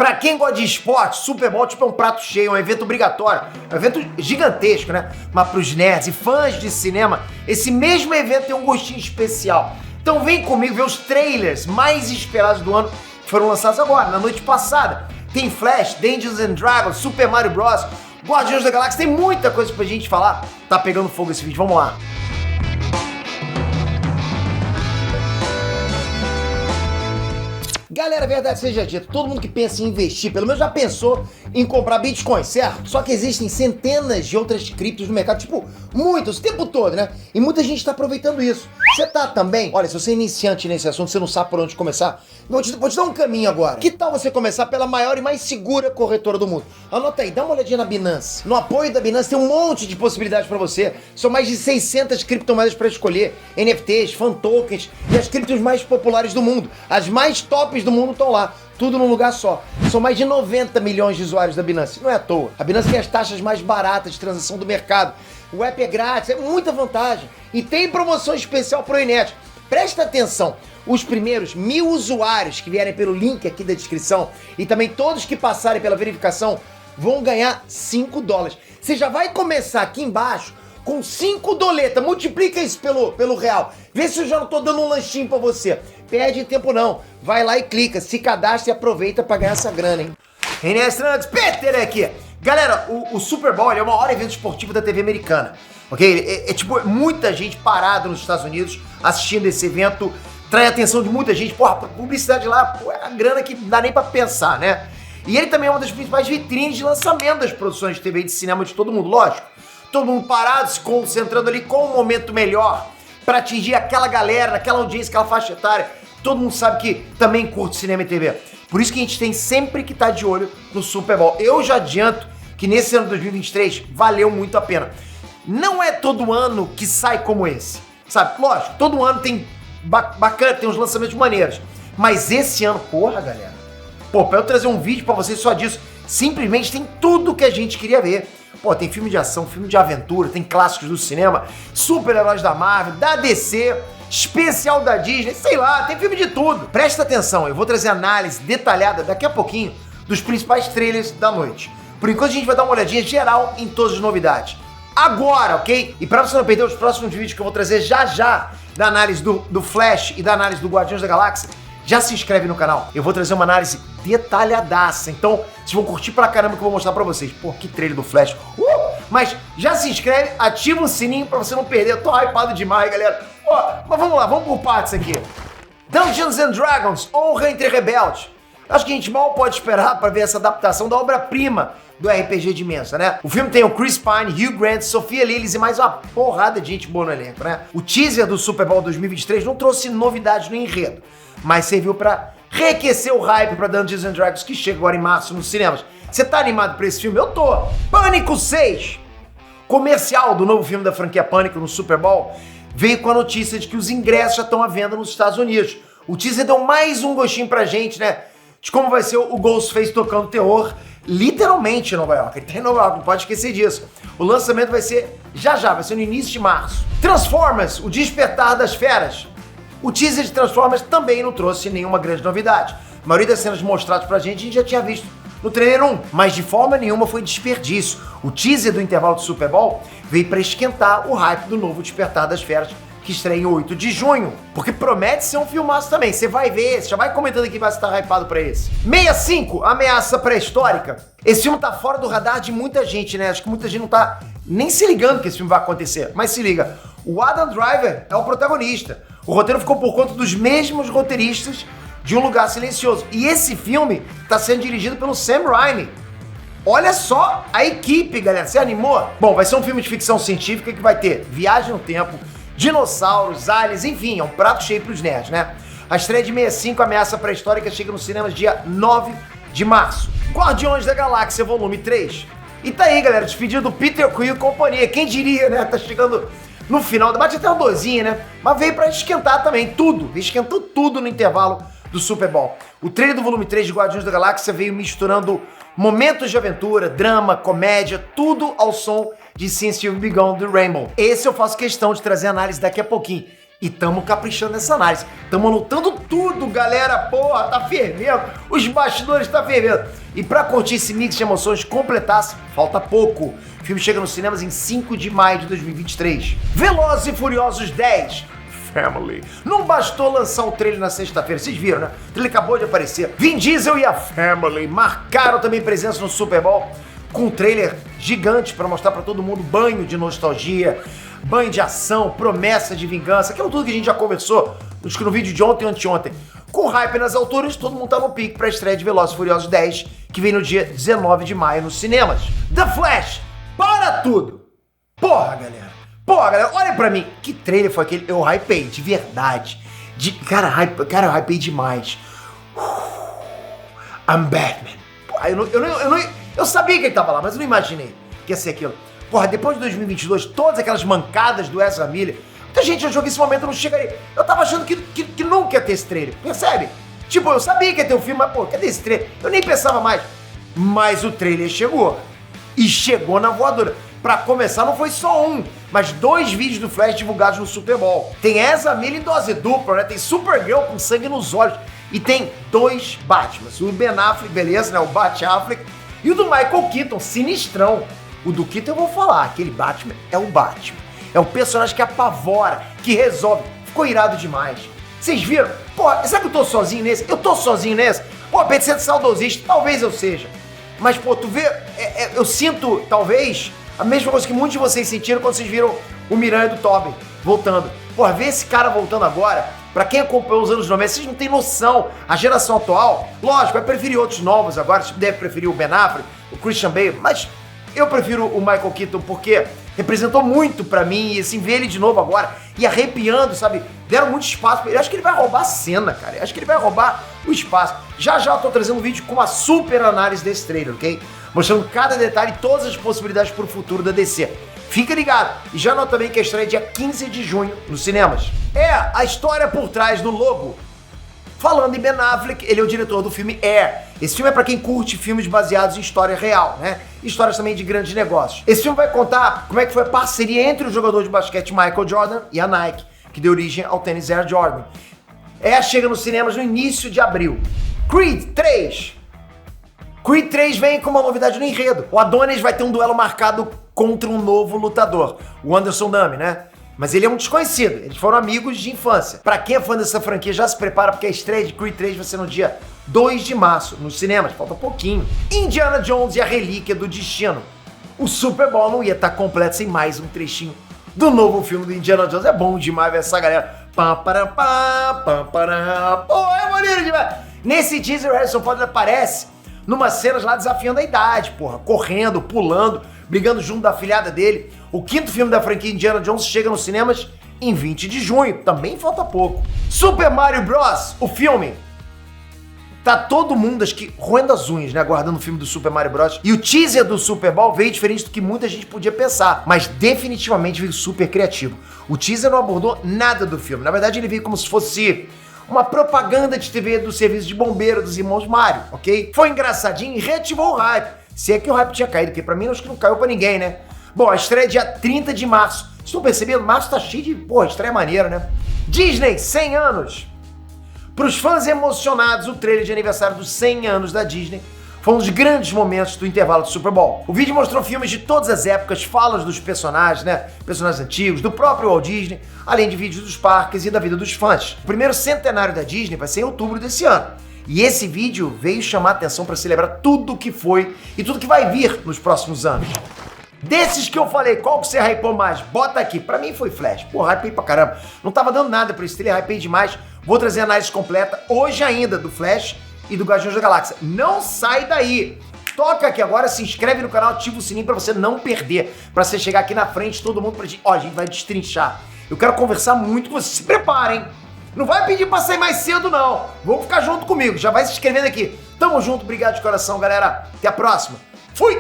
Pra quem gosta de esporte, Super Bowl tipo é um prato cheio, é um evento obrigatório, é um evento gigantesco, né? Mas pros nerds e fãs de cinema, esse mesmo evento tem um gostinho especial. Então vem comigo ver os trailers mais esperados do ano que foram lançados agora, na noite passada. Tem Flash, Dungeons and Dragons, Super Mario Bros, Guardiões da Galáxia, tem muita coisa pra gente falar. Tá pegando fogo esse vídeo, vamos lá. Galera, verdade seja dita, todo mundo que pensa em investir, pelo menos já pensou em comprar Bitcoin, certo? Só que existem centenas de outras criptos no mercado, tipo, muitas, o tempo todo, né? E muita gente tá aproveitando isso. Você tá também? Olha, se você é iniciante nesse assunto, você não sabe por onde começar, vou te dar um caminho agora. Que tal você começar pela maior e mais segura corretora do mundo? Anota aí, dá uma olhadinha na Binance. No apoio da Binance tem um monte de possibilidades pra você. São mais de 600 criptomoedas pra escolher, NFTs, fan tokens e as criptos mais populares do mundo. As mais tops do mundo estão lá, tudo num lugar só. São mais de 90 milhões de usuários da Binance, não é à toa. A Binance tem as taxas mais baratas de transação do mercado. O app é grátis, é muita vantagem. E tem promoção especial pro Inet. Presta atenção, os primeiros 1000 usuários que vierem pelo link aqui da descrição e também todos que passarem pela verificação vão ganhar $5. Você já vai começar aqui embaixo com 5 doletas, multiplica isso pelo real. Vê se eu já não tô dando um lanchinho pra você. Perde tempo não, vai lá e clica, se cadastra e aproveita pra ganhar essa grana, hein? Reinestrantes, Peter aqui. Galera, o Super Bowl é o maior evento esportivo da TV americana, ok? Tipo, muita gente parada nos Estados Unidos assistindo esse evento, trai a atenção de muita gente. Porra, publicidade lá, pô, é a grana que não dá nem pra pensar, né? E ele também é uma das principais vitrines de lançamento das produções de TV e de cinema de todo mundo, lógico. Todo mundo parado, se concentrando ali com o momento melhor pra atingir aquela galera, aquela audiência, aquela faixa etária. Todo mundo sabe que também curte cinema e TV. Por isso que a gente tem sempre que estar de olho no Super Bowl. Eu já adianto que nesse ano de 2023 valeu muito a pena. Não é todo ano que sai como esse, sabe? Lógico, todo ano tem bacana, tem uns lançamentos maneiros. Mas esse ano, porra, galera. Pô, pra eu trazer um vídeo pra vocês só disso, simplesmente tem tudo que a gente queria ver. Pô, tem filme de ação, filme de aventura, tem clássicos do cinema, super-heróis da Marvel, da DC, especial da Disney, sei lá, tem filme de tudo. Presta atenção, eu vou trazer análise detalhada daqui a pouquinho dos principais trailers da noite. Por enquanto a gente vai dar uma olhadinha geral em todas as novidades. Agora, ok? E pra você não perder os próximos vídeos que eu vou trazer já da análise do Flash e da análise do Guardiões da Galáxia, já se inscreve no canal. Eu vou trazer uma análise detalhadaça. Então, vocês vão curtir pra caramba que eu vou mostrar pra vocês. Pô, que trailer do Flash. Mas já se inscreve, ativa o sininho pra você não perder. Eu tô hypado demais, galera. Mas vamos lá, vamos por partes aqui. Dungeons and Dragons, Honra entre Rebeldes. Acho que a gente mal pode esperar pra ver essa adaptação da obra-prima do RPG de Mensa, né? O filme tem o Chris Pine, Hugh Grant, Sophia Lillis e mais uma porrada de gente boa no elenco, né? O teaser do Super Bowl 2023 não trouxe novidades no enredo, mas serviu pra reaquecer o hype pra Dungeons and Dragons que chega agora em março nos cinemas. Você tá animado pra esse filme? Eu tô! Pânico 6! Comercial do novo filme da franquia Pânico no Super Bowl veio com a notícia de que os ingressos já estão à venda nos Estados Unidos. O teaser deu mais um gostinho pra gente, né? De como vai ser o Ghostface tocando terror, literalmente em Nova York. Ele tá em Nova York, não pode esquecer disso. O lançamento vai ser vai ser no início de março. Transformers, o Despertar das Feras. O teaser de Transformers também não trouxe nenhuma grande novidade. A maioria das cenas mostradas pra gente a gente já tinha visto no trailer 1, mas de forma nenhuma foi desperdício. O teaser do intervalo do Super Bowl veio pra esquentar o hype do novo Despertar das Feras, que estreia em 8 de junho, porque promete ser um filmaço também. Você vai ver esse, já vai comentando aqui, vai estar hypado pra esse. 65, Ameaça Pré-Histórica. Esse filme tá fora do radar de muita gente, né? Acho que muita gente não tá nem se ligando que esse filme vai acontecer. Mas se liga, o Adam Driver é o protagonista. O roteiro ficou por conta dos mesmos roteiristas de Um Lugar Silencioso. E esse filme tá sendo dirigido pelo Sam Raimi. Olha só a equipe, galera. Você animou? Bom, vai ser um filme de ficção científica que vai ter viagem no tempo, dinossauros, aliens, enfim, é um prato cheio pros nerds, né? A estreia de 65, Ameaça Pré-Histórica, chega nos cinemas dia 9 de março. Guardiões da Galáxia, volume 3. E tá aí, galera, despedido do Peter Quill e companhia. Quem diria, né? Tá chegando no final, bate até uma dorzinha, né? Mas veio pra esquentar também, tudo. Esquentou tudo no intervalo do Super Bowl. O trailer do volume 3 de Guardiões da Galáxia veio misturando momentos de aventura, drama, comédia, tudo ao som de Since You've Begun do Rainbow. Esse eu faço questão de trazer análise daqui a pouquinho. E tamo caprichando nessa análise. Tamo anotando tudo, galera. Porra, tá fervendo. Os bastidores tá fervendo. E pra curtir esse mix de emoções completasse, falta pouco. O filme chega nos cinemas em 5 de maio de 2023. Velozes e Furiosos 10. Family. Não bastou lançar o trailer na sexta-feira, vocês viram, né? O trailer acabou de aparecer. Vin Diesel e a Family marcaram também presença no Super Bowl com um trailer gigante pra mostrar pra todo mundo banho de nostalgia, banho de ação, promessa de vingança, aquilo tudo que a gente já conversou no vídeo de ontem e anteontem. Com hype nas alturas, todo mundo tá no pique pra estreia de Velozes e Furiosos 10, que vem no dia 19 de maio nos cinemas. The Flash, para tudo! Porra, galera, olha pra mim. Que trailer foi aquele? Eu hypei, de verdade. Cara, eu hypei demais. I'm Batman. Porra, eu sabia que ele tava lá, mas eu não imaginei que ia ser aquilo. Porra, depois de 2022, todas aquelas mancadas do Ezra Miller, muita gente achou que esse momento não chegaria. Eu tava achando que nunca ia ter esse trailer, percebe? Tipo, eu sabia que ia ter um filme, mas pô, cadê esse trailer? Eu nem pensava mais. Mas o trailer chegou. E chegou na voadora. Pra começar, não foi só um, mas 2 vídeos do Flash divulgados no Super Bowl. Tem Ezra Miller em dose dupla, né? Tem Supergirl com sangue nos olhos. E tem 2 Batmans. O Ben Affleck, beleza, né? O Bat-Affleck. E o do Michael Keaton, sinistrão. O do Keaton eu vou falar, aquele Batman é o Batman. É um personagem que apavora, que resolve. Ficou irado demais. Vocês viram? Pô, será que eu tô sozinho nesse? Eu tô sozinho nesse? Pô, apesar de ser saudosista, talvez eu seja. Mas, pô, tu vê, eu sinto, talvez, a mesma coisa que muitos de vocês sentiram quando vocês viram o Miranha do Tobey voltando. Pô, ver esse cara voltando agora, pra quem acompanhou os anos 90, vocês não têm noção. A geração atual, lógico, vai preferir outros novos agora, deve preferir o Ben Affleck, o Christian Bale, mas eu prefiro o Michael Keaton porque representou muito pra mim e assim, ver ele de novo agora e arrepiando, sabe? Deram muito espaço pra ele. Acho que ele vai roubar a cena, cara. Acho que ele vai roubar o espaço. Já eu tô trazendo um vídeo com uma super análise desse trailer, ok? Mostrando cada detalhe e todas as possibilidades pro futuro da DC. Fica ligado. E já anota também que a estreia é dia 15 de junho nos cinemas. A história por trás do logo. Falando em Ben Affleck, ele é o diretor do filme Air. Esse filme é pra quem curte filmes baseados em história real, né? Histórias também de grandes negócios. Esse filme vai contar como é que foi a parceria entre o jogador de basquete Michael Jordan e a Nike, que deu origem ao tênis Air Jordan. Air chega nos cinemas no início de abril. Creed 3. Creed 3 vem com uma novidade no enredo. O Adonis vai ter um duelo marcado contra um novo lutador, o Anderson Dami, né? Mas ele é um desconhecido, eles foram amigos de infância. Pra quem é fã dessa franquia, já se prepara porque a estreia de Creed 3 vai ser no dia 2 de março, nos cinemas, falta pouquinho. Indiana Jones e a Relíquia do Destino. O Super Bowl não ia estar completo sem mais um trechinho do novo filme do Indiana Jones. É bom demais ver essa galera. Pô, é maneiro demais. Nesse teaser, o Harrison Ford aparece numas cenas lá desafiando a idade, porra, correndo, pulando, brigando junto da afilhada dele. O 5º filme da franquia Indiana Jones chega nos cinemas em 20 de junho, também falta pouco. Super Mario Bros, o filme. Tá todo mundo, acho que, roendo as unhas, né, aguardando o filme do Super Mario Bros. E o teaser do Super Bowl veio diferente do que muita gente podia pensar, mas definitivamente veio super criativo. O teaser não abordou nada do filme, na verdade ele veio como se fosse uma propaganda de TV do serviço de bombeiro dos irmãos Mario, ok? Foi engraçadinho e reativou o hype. Se é que o hype tinha caído, porque pra mim acho que não caiu pra ninguém, né? Bom, a estreia é dia 30 de março. Vocês estão percebendo? Março tá cheio de, estreia maneira, né? Disney, 100 anos. Pros fãs emocionados, o trailer de aniversário dos 100 anos da Disney foi um dos grandes momentos do intervalo do Super Bowl. O vídeo mostrou filmes de todas as épocas, falas dos personagens, né? Personagens antigos, do próprio Walt Disney, além de vídeos dos parques e da vida dos fãs. O primeiro centenário da Disney vai ser em outubro desse ano. E esse vídeo veio chamar a atenção para celebrar tudo o que foi e tudo que vai vir nos próximos anos. Desses que eu falei, qual que você hypou mais? Bota aqui. Pra mim foi Flash. Pô, hypei pra caramba. Não tava dando nada pra esse trailer, hypei demais. Vou trazer a análise completa hoje ainda do Flash e do Guardiões da Galáxia. Não sai daí. Toca aqui agora, se inscreve no canal, ativa o sininho pra você não perder. Pra você chegar aqui na frente, todo mundo pra gente... Ó, a gente vai destrinchar. Eu quero conversar muito com vocês. Se preparem. Não vai pedir pra sair mais cedo, não. Vamos ficar junto comigo. Já vai se inscrevendo aqui. Tamo junto. Obrigado de coração, galera. Até a próxima. Fui!